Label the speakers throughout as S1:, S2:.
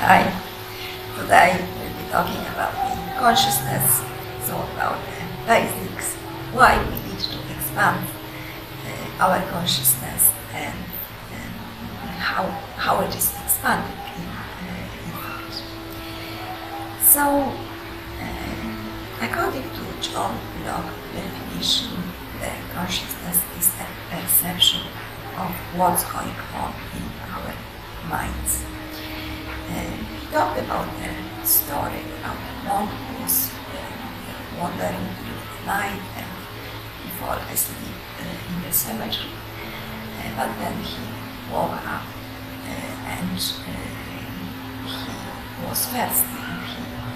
S1: Hi. Today we'll be talking about the consciousness, so about the basics, why we need to expand our consciousness and how it is expanding in fact. So, according to John Locke's definition, the consciousness is a perception of what's going on in our minds. He talked about the story about the monk who was wandering through the night and he fell asleep in the cemetery. But then he woke up and he was thirsty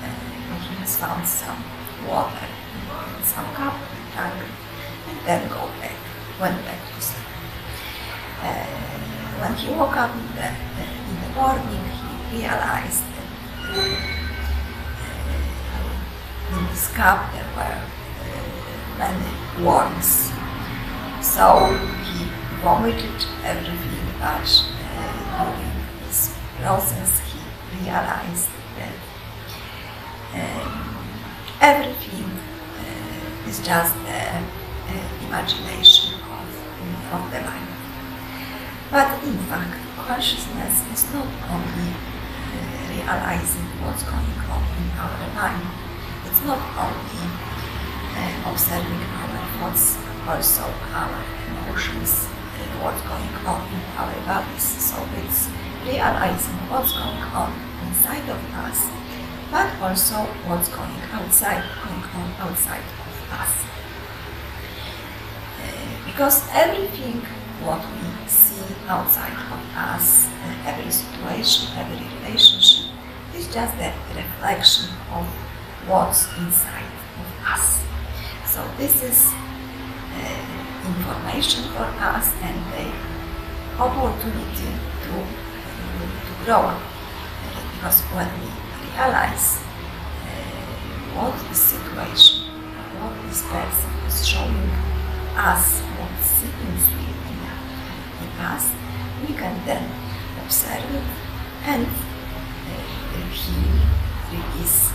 S1: and he has found some water in some cup and drank and then went back to sleep. When he woke up in the morning, he realized that in his cup there were many worms. So he vomited everything, but during this process he realized that everything is just the imagination of the mind. But in fact, consciousness is not only realizing what's going on in our mind. It's not only observing our thoughts, also our emotions, what's going on in our bodies. So it's realizing what's going on inside of us, but also what's going on outside of us. Because everything what we see outside of us, every situation, every relationship, is just a reflection of what's inside of us. So this is information for us and the opportunity to grow up. Because when we realize what this situation, what this person is showing us, what's sitting in us, we can then observe it and heal, release,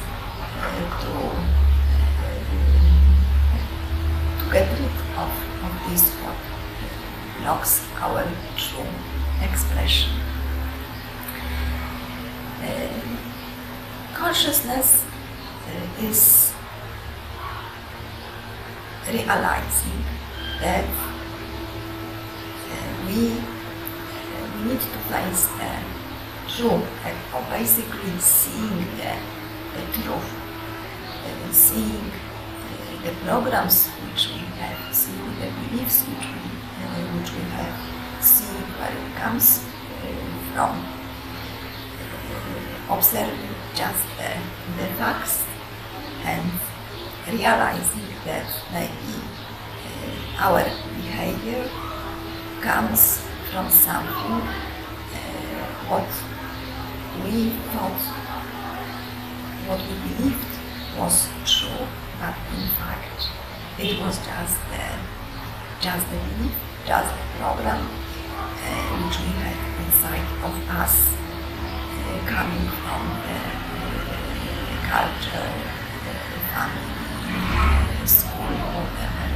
S1: to get rid of this what blocks our true expression. Consciousness is realizing that we need to face the truth, or basically seeing the truth, seeing the programs which we have, seeing the beliefs which we have, seeing where it comes from, observing just the facts and realizing that maybe our behavior comes from something what we thought, what we believed was true, but in fact it was just the belief, just the program which we had inside of us, coming from the culture, the family, school, whatever,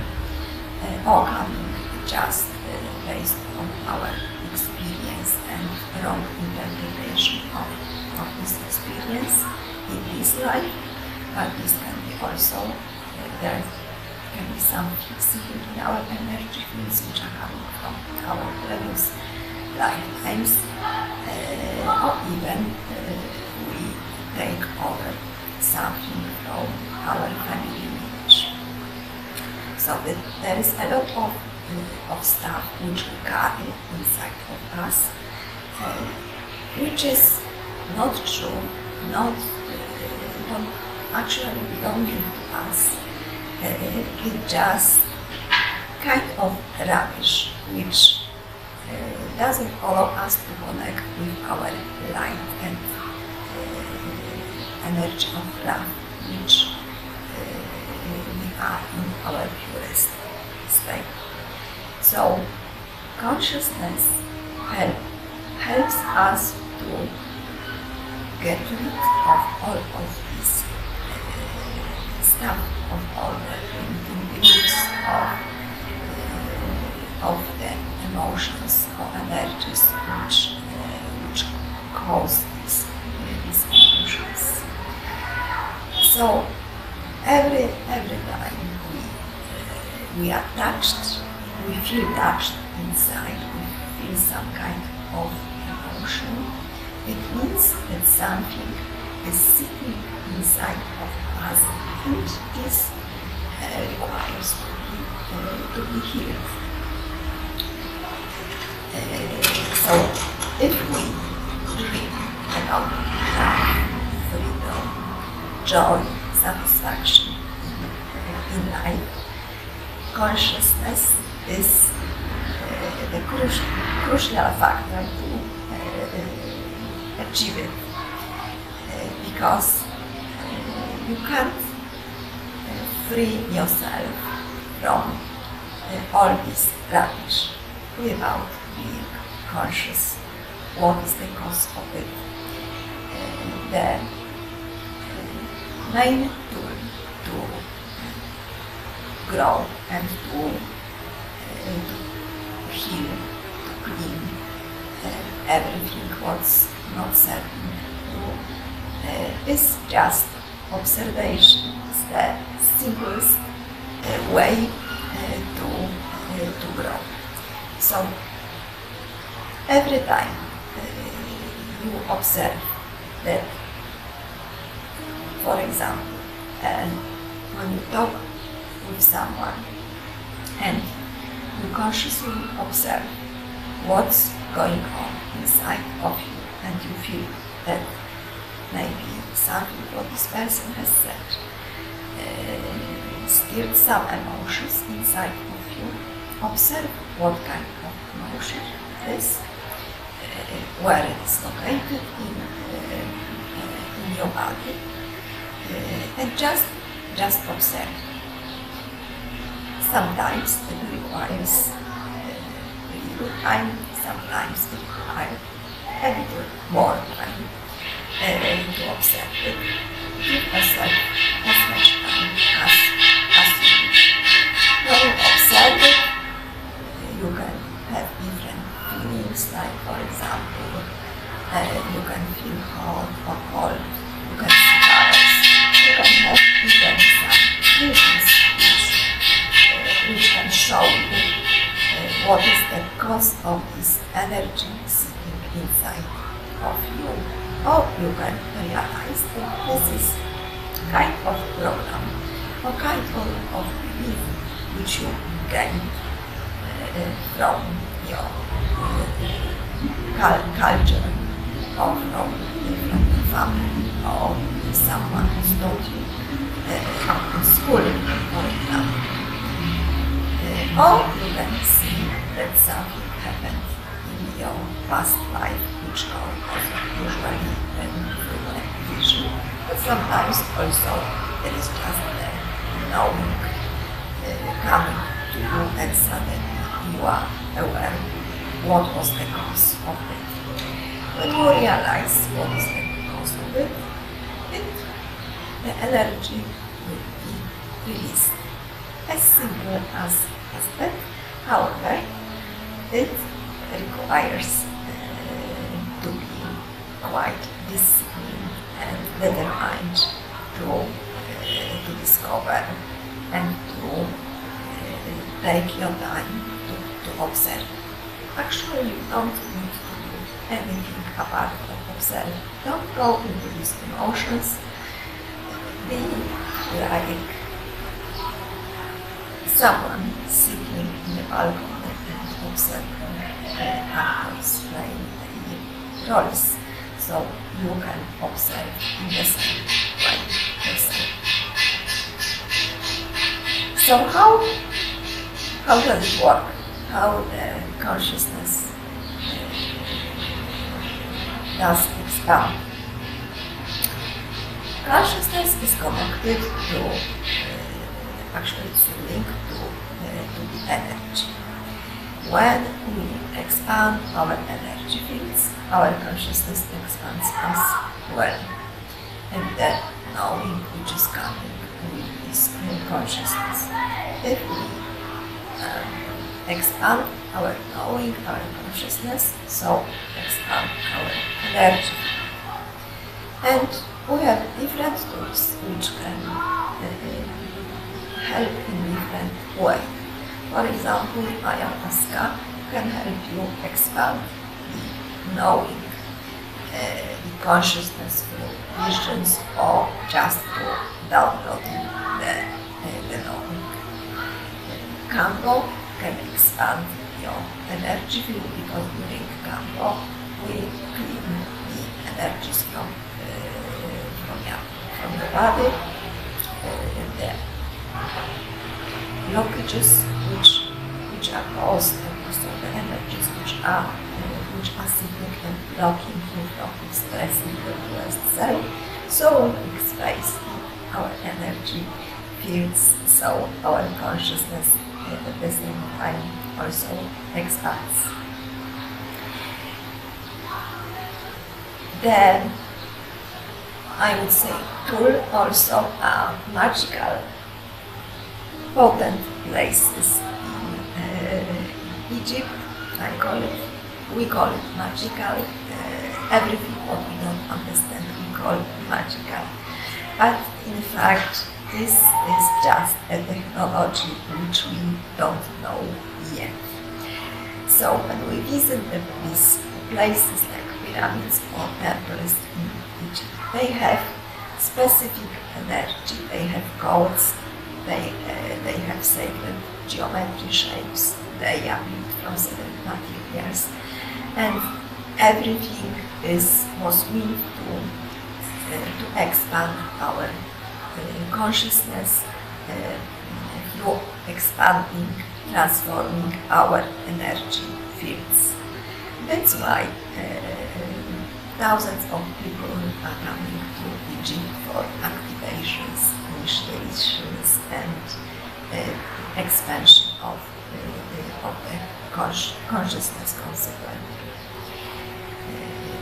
S1: all coming just based on our experience and wrong interpretation of this experience in this life. But this can be also, there can be some fixing in our energy fields which are coming from our previous lifetimes, or even we take over something from our family lineage. So there is a lot of stuff which we carry inside of us, which is not true, not actually belonging to us. It's just kind of rubbish which doesn't allow us to connect with our light and energy of love, which we are in our purest state. So consciousness helps us to get rid of all of this stuff, of all the limiting beliefs, of the emotions or energies which cause these emotions. So every time we are touched, we feel touched inside, we feel some kind of emotion, it means that something is sitting inside of us and this requires to be healed. So if we dream about love, freedom, joy, satisfaction in life, consciousness is the crucial factor to achieve it, because you can't free yourself from all this rubbish without being conscious what is the cause of it. The main tool to grow and to heal, to clean everything what's not serving you is just observation. It's the simplest way to grow. So every time you observe that, for example, when you talk with someone and you consciously observe what's going on inside of you, and you feel that maybe something what this person has said stirred some emotions inside of you. Observe what kind of emotion it is, where it is located in your body, and just observe. Sometimes it requires really good time, sometimes it requires a little more time to observe it. Give yourself as much time as you wish. When you observe it, you can have different feelings, like for example, you can feel hot or cold, you can see colors, you can have even some visions which can show you what is the cause of this energy sitting inside of you. Or you can realize that this is kind of program or kind of belief which you gain from your culture, or from your family, or someone who's taught you in school, for example. Or you can see that something happened in your past life, which are usually through a vision, but sometimes also there is just a knowing coming to you, and suddenly you are aware what was the cause of it. When you realize what is the cause of it, the energy will be released. As simple as that. However, it requires to be quite disciplined and determined to discover and to take your time to observe. Actually, you don't need to do anything apart from observe. Don't go into these emotions. Be like someone sitting in the balcony and observing actors playing the roles, so you can observe in the same way yourself. So how does it work? How the consciousness does expand? Consciousness is connected to actually it's linked to the energy. When we expand our energy fields, our consciousness expands as well. And the knowing which is coming with this consciousness. If we expand our knowing, our consciousness, so expand our energy. And we have different tools which can help in different way. For example, ayahuasca can help you expand the knowing, the consciousness through visions, or just to download the knowing. Kambo can expand your energy field because during Kambo we clean the energies from the body, the blockages which are caused, and also the energies which are significant blocking you from expressing the truest self. So we space our energy fields, so our consciousness at the same time also expands. Then I would say tool also are magical, potent places in Egypt. We call it magical. Everything what we don't understand we call magical. But in fact, this is just a technology which we don't know yet. So when we visit these places like pyramids or temples in Egypt, they have specific energy, they have codes, they have sacred geometry shapes, they are built from certain materials, and everything was meant to expand our consciousness through expanding, transforming our energy fields. That's why thousands of people are coming to Egypt for activations, initiations, and expansion of the consciousness consequently.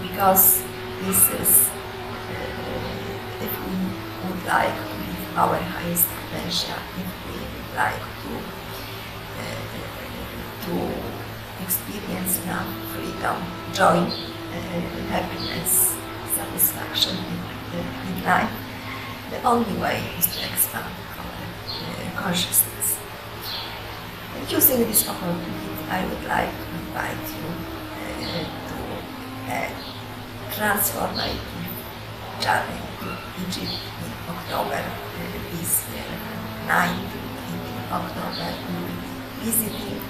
S1: Because this is, if we would like to live our highest potential, if we would like to experience love, freedom, joy, happiness, satisfaction in life, the only way is to expand our consciousness. And using this opportunity, I would like to invite you to a transformative journey to Egypt in October this year. 9th to 18 October, we will be visiting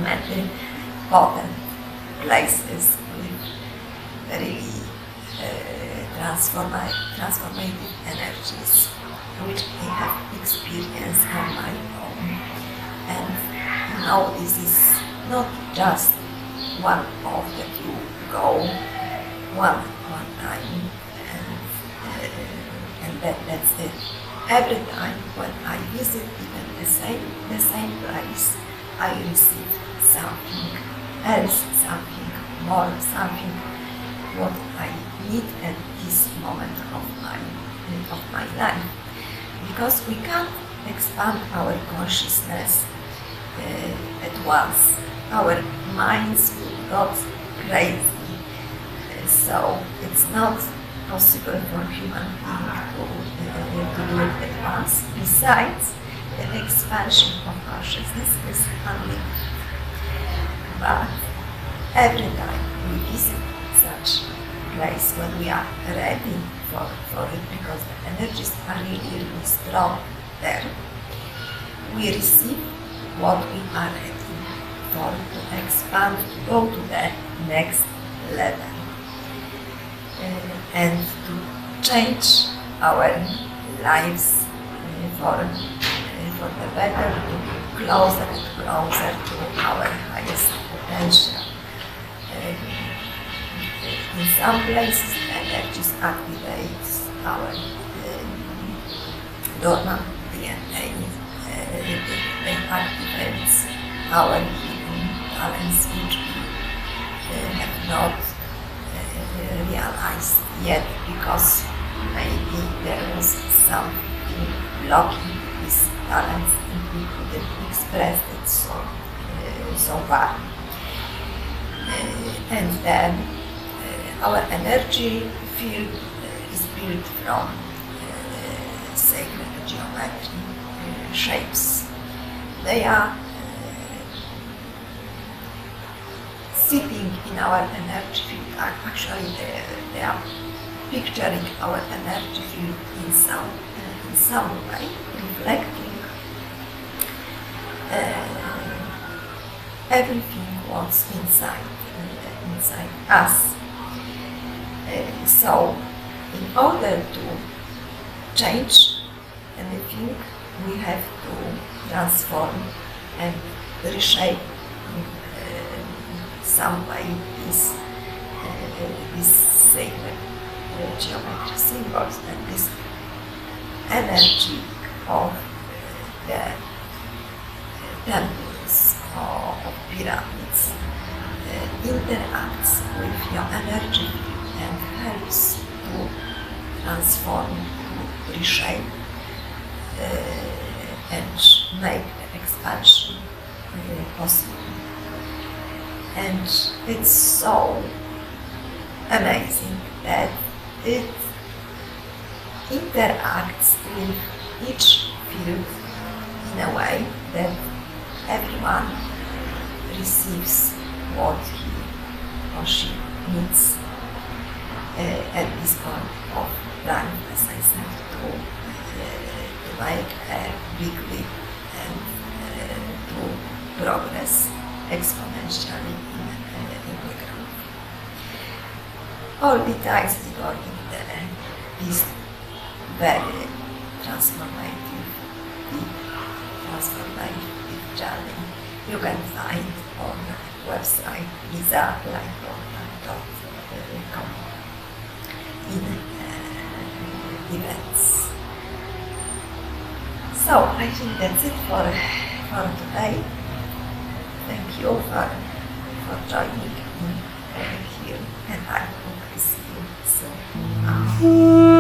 S1: many potent places with really transformative energies, which I have experienced on my own. And this is not just one of the few go one time, and that's it. Every time when I visit even the same place, I receive something else, something more, something what I need at this moment of my life. Because we can't expand our consciousness at once. Our minds will got crazy. So it's not possible for human being to do it at once. Besides, the expansion of consciousness is unlimited. But every time we visit such place, when we are ready for it, because the energies are really strong there, we receive what we are ready for, to expand, to go to the next level, and to change our lives for the better, to be closer and closer to our highest potential. In some places, the energies activates our dormant DNA. They activates our hidden talents which we have not realized yet, because maybe there was something blocking these talents and we couldn't express it so far. And then our energy field is built from sacred geometry shapes. They are sitting in our energy field. Actually, they are picturing our energy field in some way, reflecting everything what's inside us. So, in order to change anything, we have to transform and reshape some way these sacred geometry symbols and this energy of the temples or of pyramids interacts with your energy field and helps to transform, to reshape and make the expansion possible. And it's so amazing that it interacts with each field in a way that everyone receives what he or she needs at this point of life, as I said, to make a big leap and to progress exponentially in the growth. All the times during this very transformative journey you can find on the website Giza in events. So I think that's it for today. Thank you for joining me here, and I hope to see you soon.